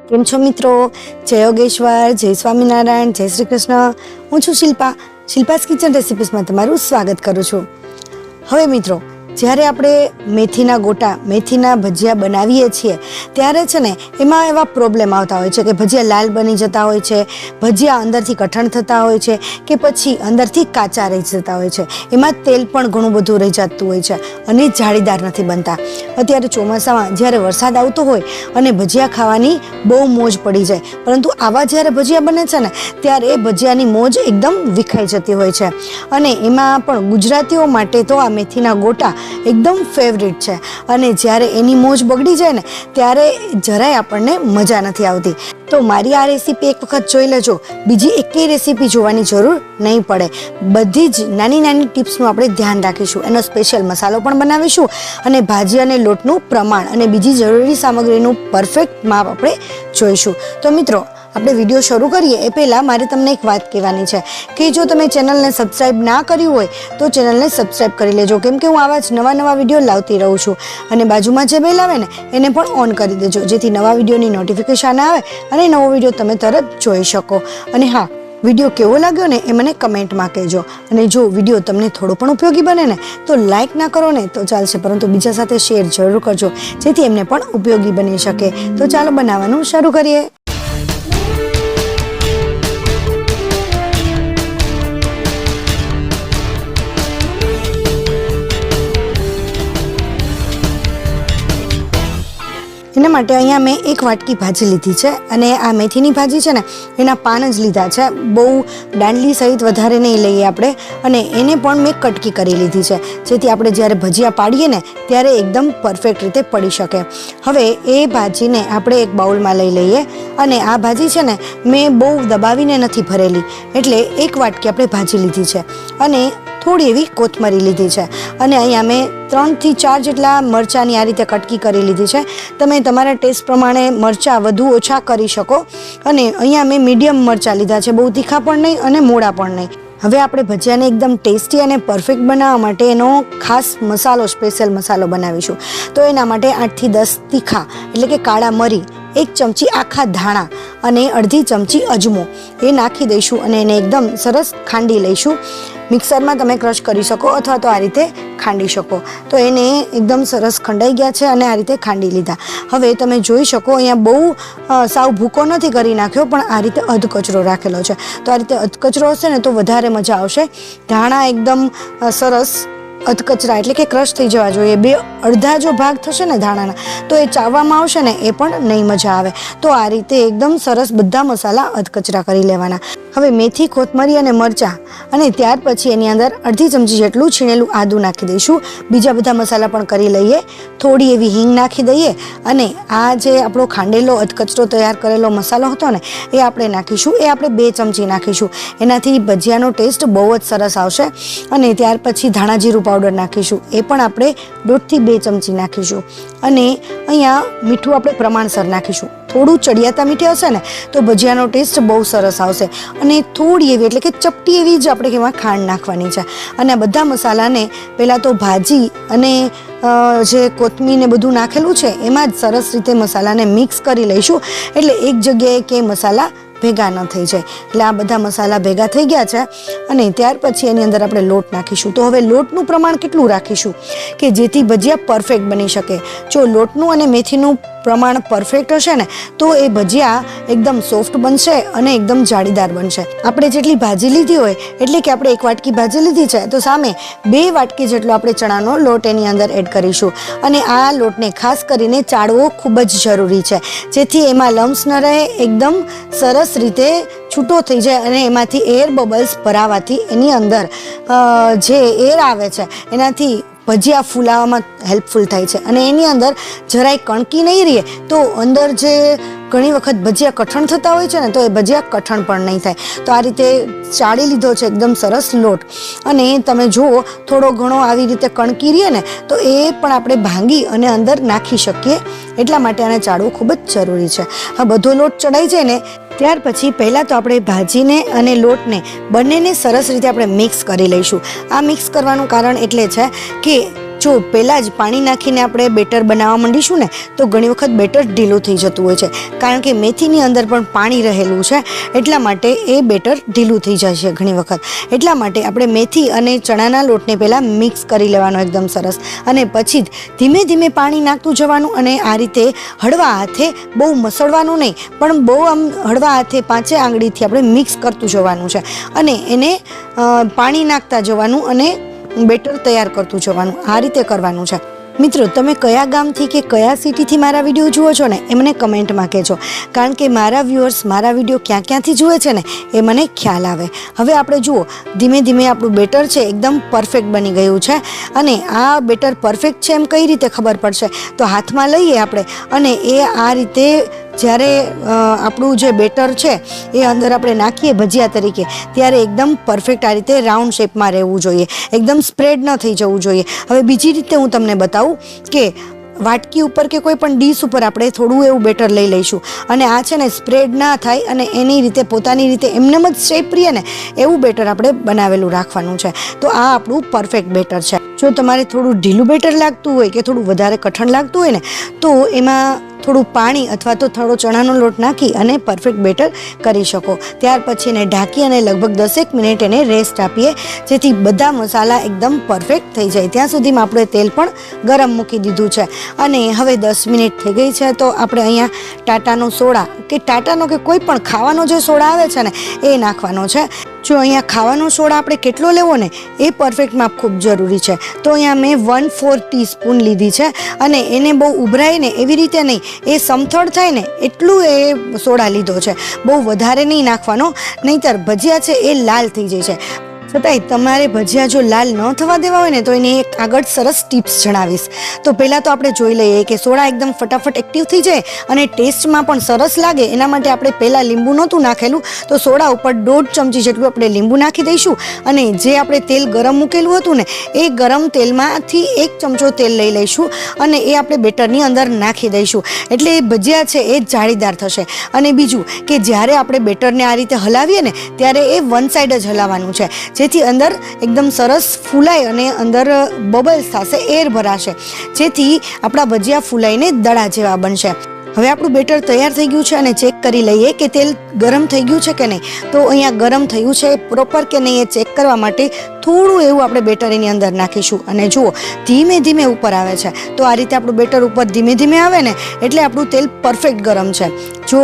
કેમ છો મિત્રો? જય યોગેશ્વર, જય સ્વામિનારાયણ, જય શ્રી કૃષ્ણ. હું છું શિલ્પાસ કિચન રેસિપીસમાં તમારું સ્વાગત કરું છું. હવે મિત્રો, જ્યારે આપણે મેથીના ગોટા, મેથીના ભજીયા બનાવીએ છીએ ત્યારે છે ને એમાં એવા પ્રોબ્લેમ આવતા હોય છે કે ભજીયા લાલ બની જતા હોય છે, ભજીયા અંદરથી કઠણ થતા હોય છે કે પછી અંદરથી કાચા રહી જતા હોય છે, એમાં તેલ પણ ઘણું બધું રહી જતું હોય છે અને જાળીદાર નથી બનતા. અત્યારે ચોમાસામાં જ્યારે વરસાદ આવતો હોય અને ભજીયા ખાવાની બહુ મોજ પડી જાય, પરંતુ આવા જ્યારે ભજીયા બને છે ને ત્યારે એ ભજીયાની મોજ એકદમ વિખાઈ જતી હોય છે. અને એમાં પણ ગુજરાતીઓ માટે તો આ મેથીના ગોટા એકદમ ફેવરિટ છે અને જ્યારે એની મોજ બગડી જાય ને ત્યારે જરાય આપણને મજા નથી આવતી. તો મારી આ રેસીપી એક વખત જોઈ લેજો, બીજી એકેય રેસીપી જોવાની જરૂર નહીં પડે. બધી જ નાની નાની ટિપ્સનું આપણે ધ્યાન રાખીશું, એનો સ્પેશિયલ મસાલો પણ બનાવીશું અને ભાજી અને લોટનું પ્રમાણ અને બીજી જરૂરી સામગ્રીનું પરફેક્ટ માપ આપણે જોઈશું. તો મિત્રો, આપણે વિડીયો શરૂ કરીએ એ પહેલાં મારે તમને એક વાત કહેવાની છે કે જો તમે ચેનલને સબસ્ક્રાઈબ ના કર્યું હોય તો ચેનલને સબસ્ક્રાઈબ કરી લેજો, કેમ કે હું આવા જ નવા વિડીયો લાવતી રહું છું. અને બાજુમાં જે બેલ આવે ને એને પણ ઓન કરી દેજો, જેથી નવા વિડીયોની નોટિફિકેશન આવે અને નવો વિડીયો તમે તરત જોઈ શકો. અને હા, વિડીયો કેવો લાગ્યો ને એ મને કમેન્ટમાં કહેજો. અને જો વિડીયો તમને થોડો પણ ઉપયોગી બને ને તો લાઇક ના કરો ને તો ચાલશે, પરંતુ બીજા સાથે શેર જરૂર કરજો, જેથી એમને પણ ઉપયોગી બની શકે. તો ચાલો બનાવવાનું શરૂ કરીએ. એના માટે અહીંયા મેં એક વાટકી ભાજી લીધી છે અને આ મેથીની ભાજી છે ને એના પાન જ લીધા છે, બહુ દાંડલી સહિત વધારે નહીં લઈએ આપણે. અને એને પણ મેં કટકી કરી લીધી છે, જેથી આપણે જ્યારે ભજીયા પાડીએ ને ત્યારે એકદમ પરફેક્ટ રીતે પડી શકે. હવે એ ભાજીને આપણે એક બાઉલમાં લઈ લઈએ અને આ ભાજી છે ને મેં બહુ દબાવીને નથી ભરેલી, એટલે એક વાટકી આપણે ભાજી લીધી છે અને થોડી એવી કોથમરી લીધી છે. અને અહીંયા મેં 3 થી 4 જેટલા મરચાંની આ રીતે કટકી કરી લીધી છે. તમે તમારા ટેસ્ટ પ્રમાણે મરચાં વધુ ઓછા કરી શકો. અને અહીંયા મેં મીડિયમ મરચાં લીધા છે, બહુ તીખા પણ નહીં અને મોડા પણ નહીં. હવે આપણે ભજીયાને એકદમ ટેસ્ટી અને પરફેક્ટ બનાવવા માટે એનો ખાસ મસાલો, સ્પેશિયલ મસાલો બનાવીશું. તો એના માટે 8 થી 10 તીખા એટલે કે કાળા મરી, 1 ચમચી આખા ધાણા અને અડધી ચમચી અજમો એ નાખી દઈશું અને એને એકદમ સરસ ખાંડી લઈશું. મિક્સરમાં તમે ક્રશ કરી શકો અથવા તો આ રીતે ખાંડી શકો. તો એને એકદમ સરસ ખંડાઈ ગયા છે અને આ રીતે ખાંડી લીધા. હવે તમે જોઈ શકો અહીંયા બહુ સાવ ભૂકો નથી કરી નાખ્યો, પણ આ રીતે અધકચરો રાખેલો છે. તો આ રીતે અધકચરો હશે ને તો વધારે મજા આવશે. ધાણા એકદમ સરસ અધકચરા એટલે કે ક્રશ થઈ જવા જોઈએ. 2 અડધા જો ભાગ થશે ને ધાણાના તો એ ચાવવામાં આવશે ને એ પણ નહીં મજા આવે. તો આ રીતે એકદમ સરસ બધા મસાલા અધકચરા કરી લેવાના. હવે મેથી, કોથમરી અને મરચાં અને ત્યાર પછી એની અંદર અડધી ચમચી જેટલું છીણેલું આદું નાખી દઈશું. બીજા બધા મસાલા પણ કરી લઈએ. થોડી એવી હિંગ નાખી દઈએ અને આ જે આપણો ખાંડેલો અધકચરો તૈયાર કરેલો મસાલો હતો ને એ આપણે નાખીશું. એ આપણે 2 ચમચી નાખીશું, એનાથી ભજીયાનો ટેસ્ટ બહુ જ સરસ આવશે. અને ત્યાર પછી ધાણા જીરું પાવડર નાખીશું, એ પણ આપણે 1.5 થી 2 ચમચી નાખીશું. અને અહીંયા મીઠું આપણે પ્રમાણસર નાખીશું. થોડું ચડિયાતા મીઠું હશે ને તો ભજીયાનો ટેસ્ટ બહુ સરસ આવશે. અને થોડી એવી એટલે કે ચપટી એવી જ આપણે એમાં ખાંડ નાખવાની છે. અને આ બધા મસાલાને પહેલાં તો ભાજી અને જે કોથમીર ને બધું નાખેલું છે એમાં જ સરસ રીતે મસાલાને મિક્સ કરી લઈશું, એટલે એક જગ્યાએ કે મસાલા ભેગા ન થઈ જાય. એટલે આ બધા મસાલા ભેગા થઈ ગયા છે અને ત્યાર પછી એની અંદર આપણે લોટ નાખીશું. તો હવે લોટનું પ્રમાણ કેટલું રાખીશું કે જેથી ભજીયા પરફેક્ટ બની શકે. જો લોટનું અને મેથીનું પ્રમાણ પરફેક્ટ હશે ને તો એ ભજીયા એકદમ સોફ્ટ બનશે અને એકદમ જાળીદાર બનશે. આપણે જેટલી ભાજી લીધી હોય એટલે કે આપણે 1 વાટકી ભાજી લીધી છે તો સામે 2 વાટકી જેટલો આપણે ચણાનો લોટ એની અંદર એડ કરીશું. અને આ લોટને ખાસ કરીને ચાળવો ખૂબ જ જરૂરી છે, જેથી એમાં લમ્સ ન રહે, એકદમ સરસ રીતે છૂટો થઈ જાય અને એમાંથી એર બબલ્સ ભરાવાથી એની અંદર જે એર આવે છે એનાથી ભજીયા ફૂલાવામાં હેલ્પફુલ થાય છે. અને એની અંદર જરાય કણકી નહીં રહે તો અંદર જે ઘણી વખત ભજીયા કઠણ થતા હોય છે ને તો એ ભજીયા કઠણ પણ નહીં થાય. તો આ રીતે ચાળી લીધો છે એકદમ સરસ લોટ. અને તમે જુઓ થોડો ઘણો આવી રીતે કણકી રહે ને તો એ પણ આપણે ભાંગી અને અંદર નાખી શકીએ, એટલા માટે આને ચાળવું ખૂબ જ જરૂરી છે. આ બધો લોટ ચડાઈ જાય ને ત્યાર પછી પહેલાં તો આપણે ભાજીને અને લોટને બંનેને સરસ રીતે આપણે મિક્સ કરી લઈશું. આ મિક્સ કરવાનું કારણ એટલે છે કે જો પહેલાં જ પાણી નાખીને આપણે બેટર બનાવવા માંડીશું ને તો ઘણી વખત બેટર ઢીલું થઈ જતું હોય છે, કારણ કે મેથીની અંદર પણ પાણી રહેલું છે, એટલા માટે એ બેટર ઢીલું થઈ જાય છે ઘણી વખત. એટલા માટે આપણે મેથી અને ચણાના લોટને પહેલાં મિક્સ કરી લેવાનો એકદમ સરસ, અને પછી જ ધીમે ધીમે પાણી નાખતું જવાનું, અને આ રીતે હળવા હાથે, બહુ મસળવાનું નહીં પણ બહુ આમ હળવા હાથે 5 આંગળીથી આપણે મિક્સ કરતું જવાનું છે, અને એને પાણી નાખતા જવાનું અને બેટર તૈયાર કરતું જવાનું. આ રીતે કરવાનું છે. મિત્રો, તમે કયા ગામથી કે કયા સિટીથી મારા વિડીયો જુઓ છો ને એ મને કમેન્ટમાં કહેજો, કારણ કે મારા વ્યુઅર્સ મારા વિડીયો ક્યાં ક્યાંથી જુએ છે ને એ મને ખ્યાલ આવે. હવે આપણે જુઓ, ધીમે ધીમે આપણું બેટર છે એકદમ પરફેક્ટ બની ગયું છે. અને આ બેટર પરફેક્ટ છે એમ કઈ રીતે ખબર પડશે? તો હાથમાં લઈએ આપણે, અને એ આ રીતે જ્યારે આપણું જે બેટર છે એ અંદર આપણે નાખીએ ભજીયા તરીકે, ત્યારે એકદમ પરફેક્ટ આ રીતે રાઉન્ડ શેપમાં રહેવું જોઈએ, એકદમ સ્પ્રેડ ન થઈ જવું જોઈએ. હવે બીજી રીતે હું તમને બતાવું કે વાટકી ઉપર કે કોઈ પણ ડીશ ઉપર આપણે થોડું એવું બેટર લઈ લઈશું, અને આ છે ને સ્પ્રેડ ના થાય અને એની રીતે પોતાની રીતે એમનેમ જ શેપ રહીએ ને એવું બેટર આપણે બનાવેલું રાખવાનું છે. તો આ આપણું પરફેક્ટ બેટર છે. જો તમારે થોડું ઢીલું બેટર લાગતું હોય કે થોડું વધારે કઠણ લાગતું હોય ને તો એમાં થોડું પાણી અથવા તો થોડો ચણાનો લોટ નાખી અને પરફેક્ટ બેટર કરી શકો. ત્યાર પછી એને ઢાંકી અને લગભગ 10 મિનિટ એને રેસ્ટ આપીએ, જેથી બધા મસાલા એકદમ પરફેક્ટ થઈ જાય. ત્યાં સુધીમાં આપણે તેલ પણ ગરમ મૂકી દીધું છે, અને હવે 10 મિનિટ થઈ ગઈ છે. તો આપણે અહીંયા ટાટાનો સોડા કે ટાટાનો કે કોઈ પણ ખાવાનો જે સોડા આવે છે ને એ નાખવાનો છે. જો અહીંયા ખાવાનો સોડા આપણે કેટલો લેવો ને એ પરફેક્ટ માપ ખૂબ જરૂરી છે. તો અહીંયા મેં 1/4 ટીસ્પૂન લીધી છે, અને એને બહુ ઉભરાય ને એવી રીતે નહીં, એ સમથળ થાય ને એટલું એ સોડા લીધો છે. બહુ વધારે નહીં નાખવાનો, નહીંતર ભજીયા છે એ લાલ થઈ જાય છે. છતાંય તમારે ભજીયા જો લાલ ન થવા દેવા હોય ને તો એની એક આગળ સરસ ટિપ્સ જણાવીશ. તો પહેલાં તો આપણે જોઈ લઈએ કે સોડા એકદમ ફટાફટ એક્ટિવ થઈ જાય અને ટેસ્ટમાં પણ સરસ લાગે. એના માટે આપણે પહેલાં લીંબુ નહોતું નાખેલું, તો સોડા ઉપર 1.5 ચમચી જેટલું આપણે લીંબુ નાખી દઈશું, અને જે આપણે તેલ ગરમ મૂકેલું હતું ને એ ગરમ તેલમાંથી 1 ચમચો તેલ લઈ લઈશું, અને એ આપણે બેટરની અંદર નાખી દઈશું. એટલે એ ભજીયા છે એ જાળીદાર થશે. અને બીજું કે જ્યારે આપણે બેટરને આ રીતે હલાવીએ ને ત્યારે એ વન સાઈડ જ હલાવવાનું છે, જેથી અંદર એકદમ સરસ ફૂલાય અને અંદર બબલ્સ થશે, એર ભરાશે, જેથી આપણા ભજીયા ફૂલાઈને દડા જેવા બનશે. હવે આપણું બેટર તૈયાર થઈ ગયું છે, અને ચેક કરી લઈએ કે તેલ ગરમ થઈ ગયું છે કે નહીં. તો અહીંયા ગરમ થયું છે પ્રોપર કે નહીં એ ચેક કરવા માટે થોડું એવું આપણે બેટર એની અંદર નાખીશું, અને જુઓ ધીમે ધીમે ઉપર આવે છે. તો આ રીતે આપણું બેટર ઉપર ધીમે ધીમે આવે ને એટલે આપણું તેલ પરફેક્ટ ગરમ છે. જો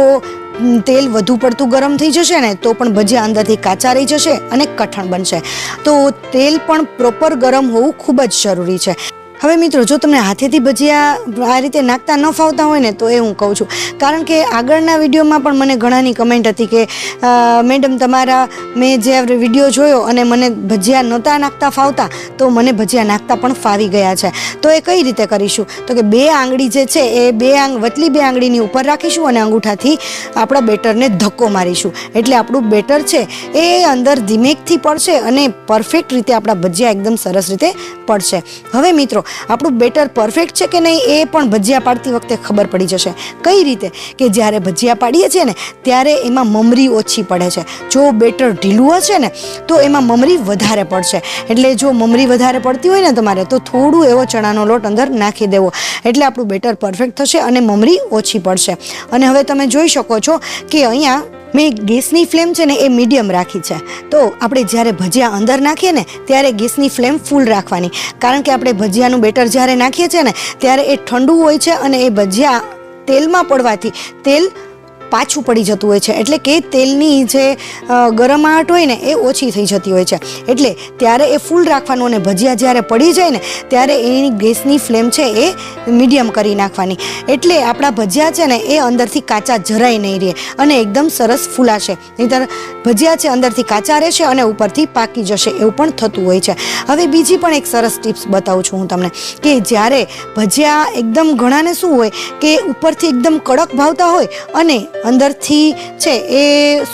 તેલ વધુ પડતું ગરમ થઈ જશે ને તો પણ ભજીયા અંદરથી કાચા રહી જશે અને કઠણ બનશે. તો તેલ પણ પ્રોપર ગરમ હોવું ખૂબ જ જરૂરી છે. હવે મિત્રો, જો તમને હાથેથી ભજીયા આ રીતે નાખતા ન ફાવતા હોય ને તો એ હું કહું છું, કારણ કે આગળના વિડીયોમાં પણ મને ઘણાની કમેન્ટ હતી કે મેડમ તમારા મેં જે વિડીયો જોયો અને મને ભજીયા નહોતા નાખતા ફાવતા, તો મને ભજીયા નાખતા પણ ફાવી ગયા છે. તો એ કઈ રીતે કરીશું? તો કે 2 આંગળી જે છે એ વચલી 2 આંગળીની ઉપર રાખીશું અને અંગૂઠાથી આપણા બેટરને ધક્કો મારીશું, એટલે આપણું બેટર છે એ અંદર ધીમેકથી પડશે અને પરફેક્ટ રીતે આપણા ભજીયા એકદમ સરસ રીતે પડશે. હવે મિત્રો, આપણું બેટર પરફેક્ટ છે કે નહીં એ પણ ભજીયા પાડતી વખતે ખબર પડી જશે. કઈ રીતે? કે જ્યારે ભજીયા પાડીએ છીએ ને ત્યારે એમાં મમરી ઓછી પડે છે. જો બેટર ઢીલું હશે ને તો એમાં મમરી વધારે પડશે. એટલે જો મમરી વધારે પડતી હોય ને તમારે તો થોડું એવો ચણાનો લોટ અંદર નાખી દેવો, એટલે આપણું બેટર પરફેક્ટ થશે અને મમરી ઓછી પડશે. અને હવે તમે જોઈ શકો છો કે અહીંયા મેં ગેસની ફ્લેમ છે ને એ મીડિયમ રાખી છે. તો આપણે જ્યારે ભજીયા અંદર નાખીએ ને ત્યારે ગેસની ફ્લેમ ફૂલ રાખવાની, કારણ કે આપણે ભજીયાનું બેટર જ્યારે નાખીએ છીએ ને ત્યારે એ ઠંડુ હોય છે, અને એ ભજીયા તેલમાં પડવાથી તેલ પાછું પડી જતું હોય છે, એટલે કે તેલની જે ગરમાહટ હોય ને એ ઓછી થઈ જતી હોય છે. એટલે ત્યારે એ ફૂલ રાખવાનું, અને ભજીયા જ્યારે પડી જાય ને ત્યારે એની ગેસની ફ્લેમ છે એ મીડિયમ કરી નાખવાની, એટલે આપણા ભજીયા છે ને એ અંદરથી કાચા જરાય નહીં રહે અને એકદમ સરસ ફૂલાશે. નહીંતર ભજીયા છે અંદરથી કાચા રહેશે અને ઉપરથી પાકી જશે, એવું પણ થતું હોય છે. હવે બીજી પણ એક સરસ ટિપ્સ બતાવું છું હું તમને, કે જ્યારે ભજીયા એકદમ ઘણાને શું હોય કે ઉપરથી એકદમ કડક ભાવતા હોય અને અંદરથી છે એ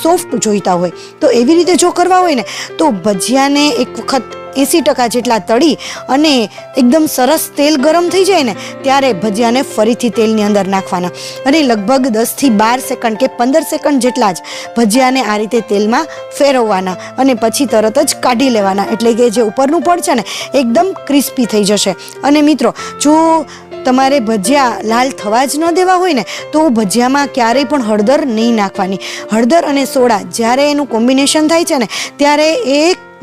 સોફ્ટ જોઈતા હોય, તો એવી રીતે જો કરવા હોય ને તો ભજીયાને એક વખત 80% જેટલા તળી અને એકદમ સરસ તેલ ગરમ થઈ જાય ને ત્યારે ભજીયાને ફરીથી તેલની અંદર નાખવાના અને લગભગ 10 થી 12 સેકન્ડ કે 15 સેકન્ડ જેટલા જ ભજીયાને આ રીતે તેલમાં ફેરવવાના અને પછી તરત જ કાઢી લેવાના, એટલે કે જે ઉપરનું પડ છે ને એકદમ ક્રિસ્પી થઈ જશે. અને મિત્રો જો તમારે ભજીયા લાલ થવા જ ન દેવા હોય ને તો ભજીયામાં ક્યારેય પણ હળદર નહીં નાખવાની. હળદર અને સોડા જ્યારે એનું કોમ્બિનેશન થાય છે ને ત્યારે એ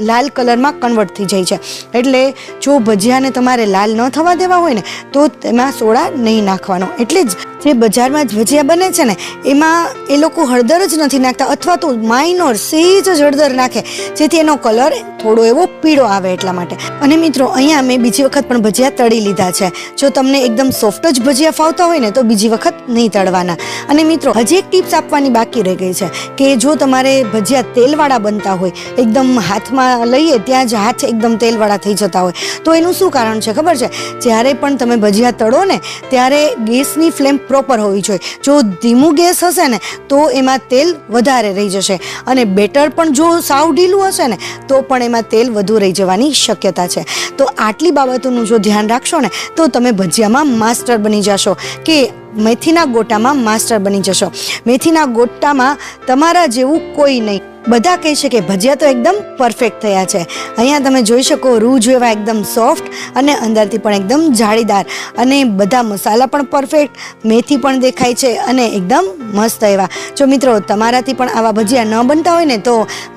લાલ કલરમાં કન્વર્ટ થઈ જાય છે. એટલે જો ભજીયાને તમારે લાલ ન થવા દેવા હોય ને તો તેમાં સોડા નહીં નાખવાનો. એટલે જ જે બજારમાં જ ભજીયા બને છે ને એમાં એ લોકો હળદર જ નથી નાખતા અથવા તો માઇનોર સહેજ જ હળદર નાખે જેથી એનો કલર થોડો એવો પીળો આવે એટલા માટે. અને મિત્રો અહીંયા મેં બીજી વખત પણ ભજીયા તળી લીધા છે. જો તમને એકદમ સોફ્ટ જ ભજીયા ફાવતા હોય ને તો બીજી વખત નહીં તળવાના. અને મિત્રો હજી એક ટિપ્સ આપવાની બાકી રહી ગઈ છે કે જો તમારે ભજીયા તેલવાળા બનતા હોય, એકદમ હાથમાં લઈએ ત્યાં જ હાથ એકદમ તેલવાળા થઈ જતા હોય તો એનું શું કારણ છે ખબર છે? જ્યારે પણ તમે ભજીયા તળો ને ત્યારે ગેસની ફ્લેમ પ્રોપર હોવી જોઈએ. જો ધીમું ગેસ હશે ને તો એમાં તેલ વધારે રહી જશે અને બેટર પણ જો સાવ ઢીલું હશે ને તો પણ એમાં તેલ વધુ રહી જવાની શક્યતા છે. તો આટલી બાબતોનું જો ધ્યાન રાખશો ને તો તમે ભજીયામાં માસ્ટર બની જશો કે મેથીના ગોટામાં માસ્ટર બની જશો. મેથીના ગોટામાં તમારા જેવું કોઈ નહીં. બધા કહે છે કે ભજીયા તો એકદમ પરફેક્ટ થયા છે. અહીંયા તમે જોઈ શકો રૂ જેવા એકદમ સોફ્ટ અને અંદરથી પણ એકદમ જાળીદાર અને બધા મસાલા પણ પરફેક્ટ, મેથી પણ દેખાય છે અને એકદમ મસ્ત એવા. જો મિત્રો તમારાથી પણ આવા ભજીયા ન બનતા હોય ને તો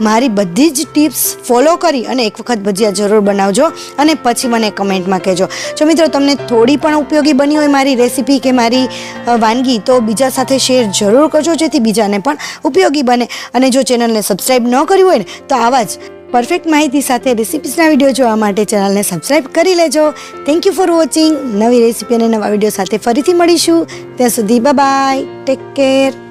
મારી બધી જ ટિપ્સ ફોલો કરી અને એક વખત ભજીયા જરૂર બનાવજો અને પછી મને કમેન્ટમાં કહેજો. જો મિત્રો તમને થોડી પણ ઉપયોગી બની હોય મારી રેસીપી કે મારી વાનગી તો બીજા સાથે શેર જરૂર કરજો જેથી બીજાને પણ ઉપયોગી બને. અને જો ચેનલને સબસ્ક્રાઇબ ન કર્યું હોય ને તો આવા જ પરફેક્ટ માહિતી સાથે રેસિપીસના વિડીયો જોવા માટે ચેનલને સબસ્ક્રાઇબ કરી લેજો. Thank you for watching. નવી રેસીપી અને નવા વિડીયો સાથે ફરીથી મળીશું. ત્યાં સુધી બાય બાય, ટેક કેર.